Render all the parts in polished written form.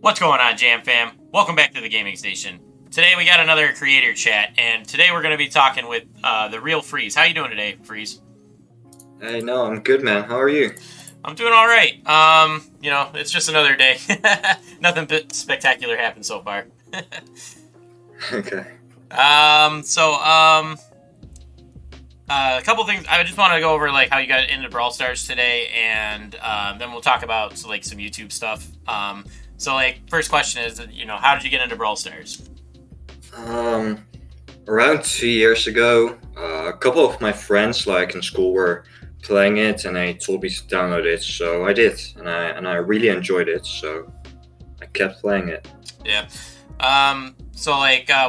What's going on, Jam Fam? Welcome back to the Gaming Station. Today we got another creator chat, and today we're going to be talking with the real Freeze. How you doing today, Freeze? Hey, no, I'm good, man. How are you? I'm doing all right. It's just another day. Nothing spectacular happened so far. Okay. A couple things. I just want to go over like how you got into Brawl Stars today, and then we'll talk about some YouTube stuff. First question is, how did you get into Brawl Stars? Around 2 years ago, a couple of my friends, like in school, were playing it, and they told me to download it. So I did, and I really enjoyed it. So I kept playing it. Yeah.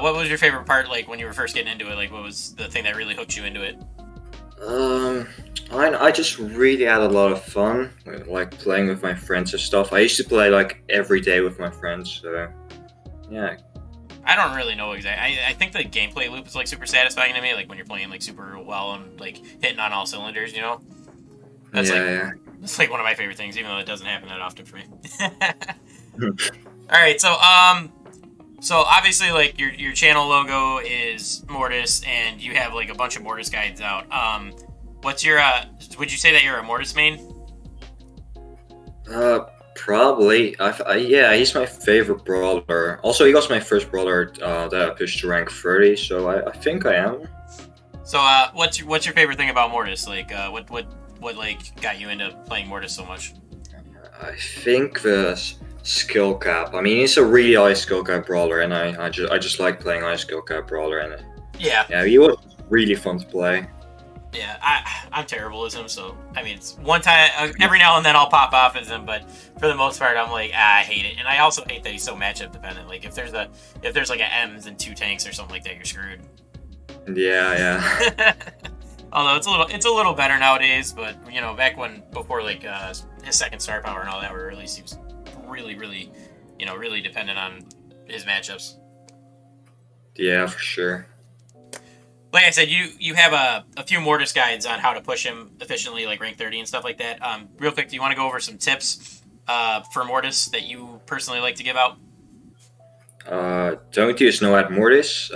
What was your favorite part? Like when you were first getting into it, like what was the thing that really hooked you into it? I just really had a lot of fun, like playing with my friends and stuff. I used to play like every day with my friends. So yeah. I don't really know exactly. I think the gameplay loop is like super satisfying to me. Like when you're playing like super well and like hitting on all cylinders, That's That's like one of my favorite things, even though it doesn't happen that often for me. All right, so obviously like your channel logo is Mortis, and you have like a bunch of Mortis guides out. What's your would you say that you're a Mortis main? Probably. Yeah, he's my favorite brawler. Also, he was my first brawler that I pushed to rank 30, so I think I am. So, what's your favorite thing about Mortis? Like, what like got you into playing Mortis so much? I think the skill cap. I mean, he's a really high skill cap brawler, and I just like playing high skill cap brawler, and yeah, he was really fun to play. Yeah, I'm terrible as him, so I mean, it's one time every now and then I'll pop off as him, but for the most part, I'm like, I hate it, and I also hate that he's so matchup dependent. Like if there's like an M's and two tanks or something like that, you're screwed. Yeah. Although it's a little better nowadays, but back before like his second star power and all that were released, he was really really dependent on his matchups. Yeah, for sure. Like I said, you have a few Mortis guides on how to push him efficiently, like rank 30 and stuff like that. Real quick, do you want to go over some tips for Mortis that you personally like to give out? Don't use no ad Mortis.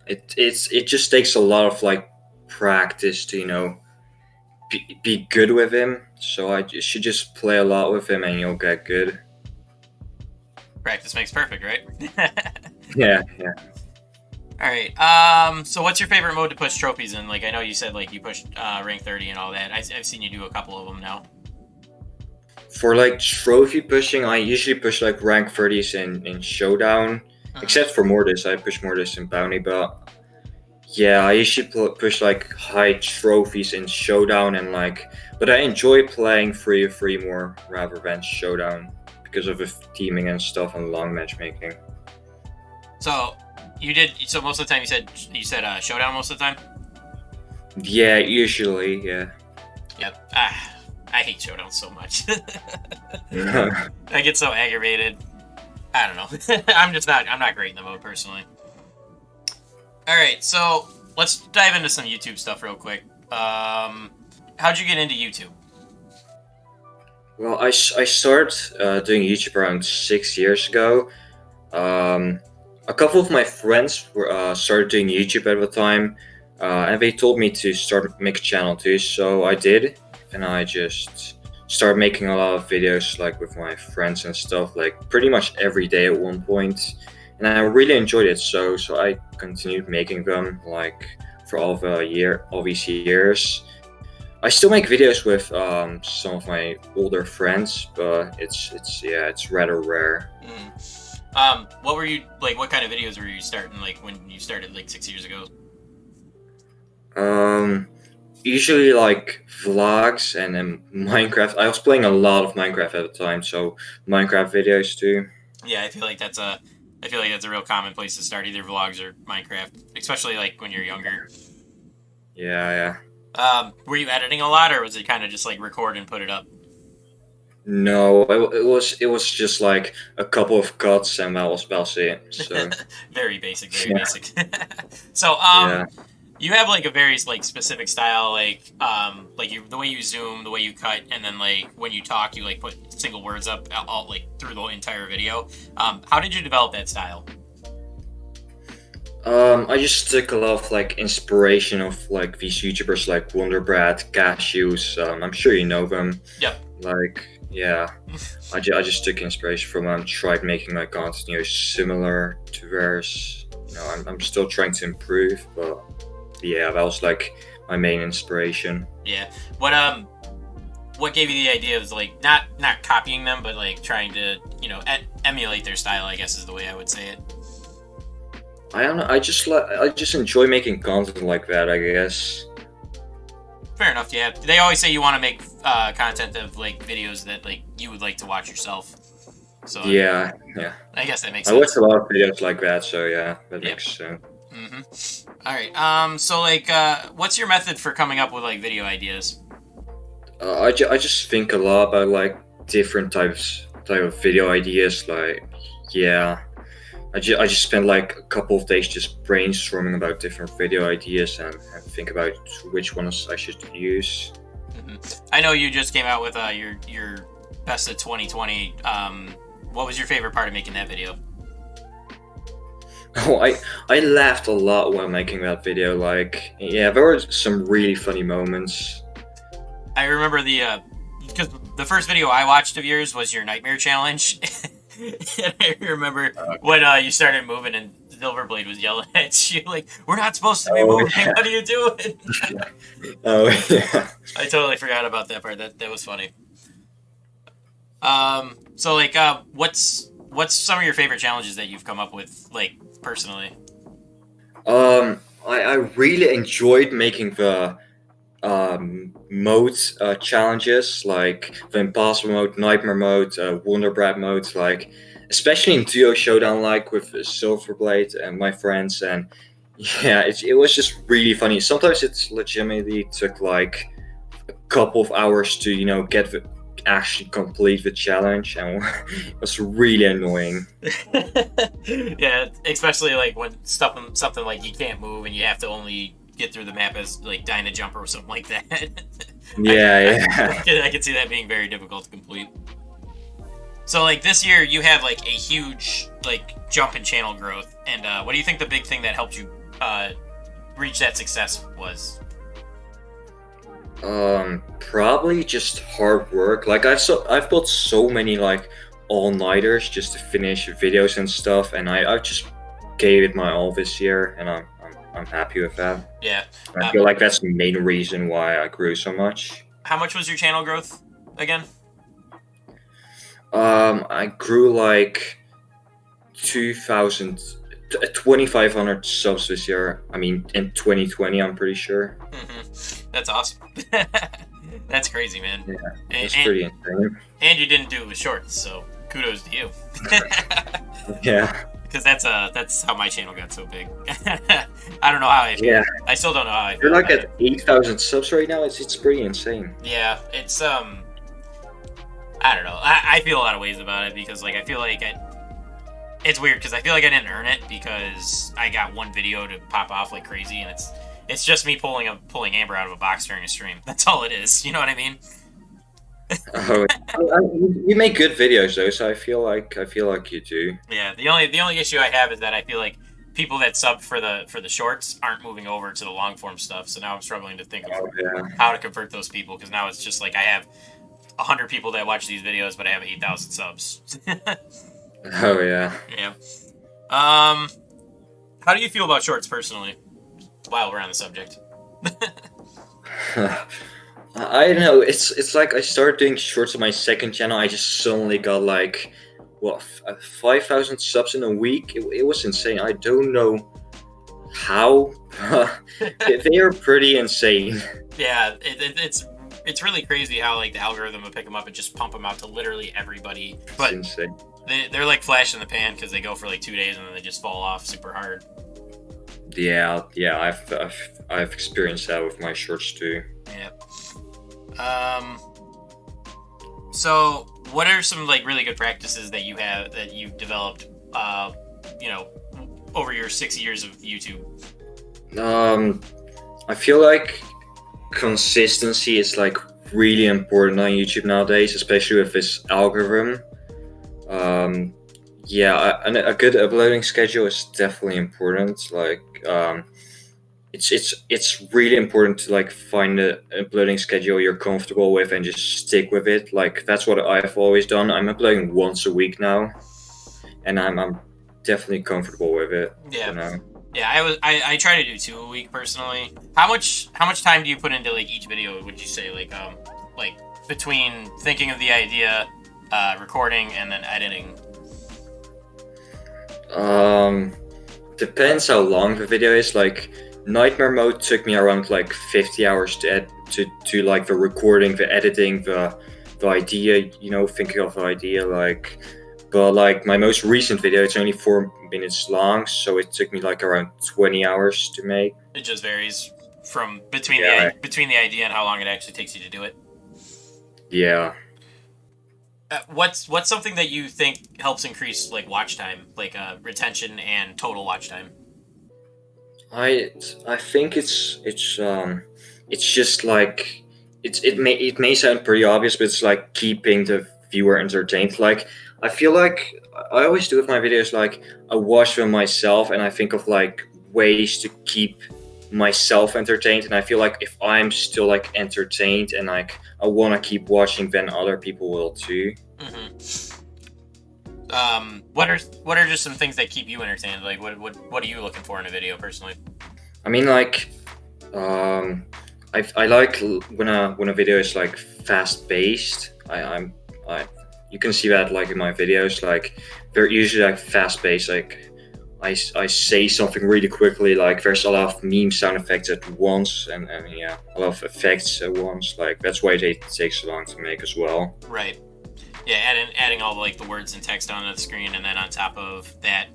It just takes a lot of like practice to be good with him. So you should just play a lot with him and you'll get good. Practice makes perfect, right? Yeah. All right. So what's your favorite mode to push trophies in? Like I know you said like you pushed rank 30 and all that. I've seen you do a couple of them now. For like trophy pushing, I usually push like rank 30s in Showdown. Except for Mortis, I push Mortis in Bounty, but yeah, I usually push like high trophies in Showdown but I enjoy playing 3v3 more rather than Showdown because of the teaming and stuff and long matchmaking. So most of the time you said Showdown most of the time? Yeah, usually, yeah. Yep. I hate Showdown so much. I get so aggravated. I don't know. I'm not great in the mode personally. Alright, so let's dive into some YouTube stuff real quick. How'd you get into YouTube? Well, I started doing YouTube around 6 years ago. A couple of my friends were started doing YouTube at the time, and they told me to make a channel too, so I did, and I just started making a lot of videos like with my friends and stuff, like pretty much every day at one point, and I really enjoyed it. So I continued making them like for all these years. I still make videos with some of my older friends, but it's rather rare. What were you like? What kind of videos were you starting like when you started like 6 years ago? Usually like vlogs and then Minecraft. I was playing a lot of Minecraft at the time, so Minecraft videos too. Yeah, I feel like that's a real common place to start, either vlogs or Minecraft, especially like when you're younger. Yeah. Were you editing a lot, or was it kind of just like record and put it up? No, it was just like a couple of cuts and that was about it. So very basic. So yeah. You have like a very like specific style, like the way you zoom, the way you cut, and then like when you talk, you like put single words up all like through the entire video. How did you develop that style? I just took a lot of like inspiration of like these YouTubers like Wonder Bread, Cashews. I'm sure you know them. Yep. Like, yeah, I just took inspiration from them. Tried making my content, similar to theirs. I'm still trying to improve, but yeah, that was like my main inspiration. Yeah. What gave you the idea of like not copying them, but like trying to emulate their style? I guess is the way I would say it. I don't know. I just enjoy making content like that, I guess. Fair enough. Yeah. They always say you want to make content of like videos that like you would like to watch yourself. So yeah. I guess that makes I sense. watch a lot of videos like that, so yeah, that makes sense. All right. So like, what's your method for coming up with like video ideas? I just think a lot about like different type of video ideas. Like, yeah, I just spend like a couple of days just brainstorming about different video ideas and think about which ones I should use. I know you just came out with your best of 2020. What was your favorite part of making that video? Oh, I laughed a lot while making that video. Like, yeah, there were some really funny moments. I remember because the first video I watched of yours was your nightmare challenge. And I remember when you started moving and Silverblade was yelling at you like, "We're not supposed to be moving. Yeah. What are you doing?" Oh yeah. I totally forgot about that part. That was funny. So like, what's some of your favorite challenges that you've come up with, like personally? I really enjoyed making the mode challenges, like the impossible mode, nightmare mode, Wonder Bread mode, like especially in duo showdown, like with Silverblade and my friends, and yeah, it was just really funny. Sometimes it's legitimately took like a couple of hours to actually complete the challenge, and it was really annoying. Yeah, especially like when something like you can't move and you have to only get through the map as like dying to jump or something like that. Yeah. I can see that being very difficult to complete. So like this year you have like a huge like jump in channel growth, and what do you think the big thing that helped you reach that success was? Probably just hard work. Like I've built so many like all-nighters just to finish videos and stuff, and I just gave it my all this year, and I'm happy with that. Yeah. I feel like that's the main reason why I grew so much. How much was your channel growth again? I grew like 2,500 subs this year. I mean, in 2020, I'm pretty sure. That's awesome. That's crazy, man. Yeah, it's pretty insane. And you didn't do it with shorts, so kudos to you. Yeah. Because that's how my channel got so big. I don't know how I feel. Yeah. I still don't know how I feel. You're like at 8,000 subs right now. It's pretty insane. Yeah, it's I don't know. I feel a lot of ways about it because like I feel like it's weird because I feel like I didn't earn it because I got one video to pop off like crazy, and it's just me pulling Amber out of a box during a stream. That's all it is. You know what I mean? Oh, you make good videos though, so I feel like you do. Yeah, the only issue I have is that I feel like people that sub for the shorts aren't moving over to the long form stuff. So now I'm struggling to think of how to convert those people, because now it's just like I have 100 people that watch these videos, but I have 8,000 subs. Oh yeah. Yeah. How do you feel about shorts personally? While we're on the subject. I don't know. It's like I started doing shorts on my second channel. I just suddenly got like 5,000 subs in a week. It was insane. I don't know how. They are pretty insane. Yeah, it's really crazy how like the algorithm will pick them up and just pump them out to literally everybody. But it's insane. They're like flash in the pan because they go for like 2 days and then they just fall off super hard. Yeah, I've experienced that with my shorts too. Yeah. So what are some like really good practices that you've developed, over your 6 years of YouTube? I feel like consistency is like really important on YouTube nowadays, especially with this algorithm. Um, yeah, a good uploading schedule is definitely important. Like, it's really important to like find a uploading schedule you're comfortable with and just stick with it. Like that's what I've always done. I'm uploading once a week now, and I'm definitely comfortable with it. Yeah. You know. Yeah, I try to do 2 a week personally. How much time do you put into like each video? Would you say like between thinking of the idea, recording, and then editing? Um, Depends how long the video is. Like Nightmare Mode took me around like 50 hours to like the recording, the editing, the idea. You know, thinking of the idea. Like, but like my most recent video, it's only 4 minutes long, so it took me like around 20 hours to make. It just varies from between Yeah. between the idea and how long it actually takes you to do it. Yeah. What's something that you think helps increase like watch time, like retention and total watch time? I think it's just like it may sound pretty obvious, but it's like keeping the viewer entertained. Like I feel like I always do with my videos. Like I watch them myself, and I think of like ways to keep myself entertained. And I feel like if I'm still like entertained and like I want to keep watching, then other people will too. Mm-hmm. What are just some things that keep you entertained? Like what are you looking for in a video personally? I mean, like, um, I like when a video is like fast paced. I you can see that like in my videos. Like they're usually like fast paced. Like I say something really quickly. Like there's a lot of meme sound effects at once, and yeah, a lot of effects at once. Like that's why they take so long to make as well. Right. Yeah, adding all like the words and text on the screen, and then on top of that,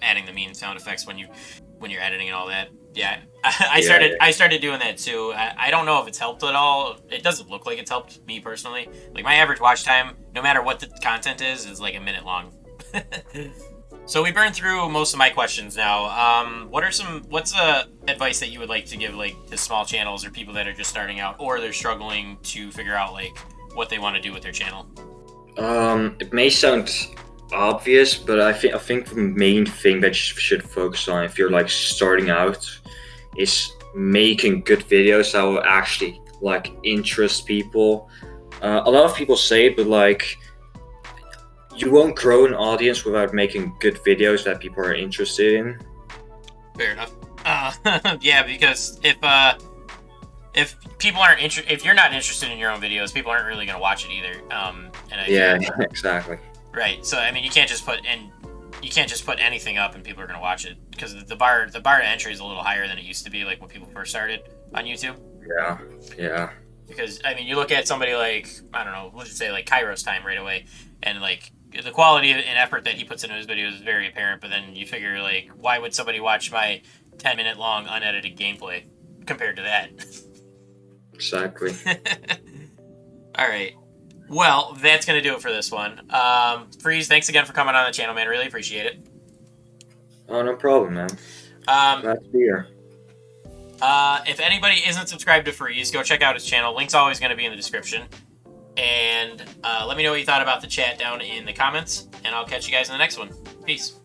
adding the meme sound effects when you're editing and all that. Yeah, I started doing that too. I don't know if it's helped at all. It doesn't look like it's helped me personally. Like my average watch time, no matter what the content is like a minute long. So we burned through most of my questions now. What's advice that you would like to give like to small channels or people that are just starting out or they're struggling to figure out like what they want to do with their channel? It may sound obvious, but I think the main thing that you should focus on if you're like starting out is making good videos that will actually like interest people. A lot of people say it, but like you won't grow an audience without making good videos that people are interested in. Fair enough. Yeah, because if people aren't if you're not interested in your own videos, people aren't really going to watch it either. Yeah, exactly. Right. So I mean, you can't just put anything up and people are going to watch it because the bar to entry is a little higher than it used to be, like when people first started on YouTube. Yeah. Because I mean, you look at somebody like I don't know, let's just say like Kairos Time right away, and like the quality and effort that he puts into his videos is very apparent. But then you figure like, why would somebody watch my 10-minute long unedited gameplay compared to that? Exactly. All right. Well, that's going to do it for this one. Freeze, thanks again for coming on the channel, man. Really appreciate it. Oh, no problem, man. Glad to be here. If anybody isn't subscribed to Freeze, go check out his channel. Link's always going to be in the description. And let me know what you thought about the chat down in the comments. And I'll catch you guys in the next one. Peace.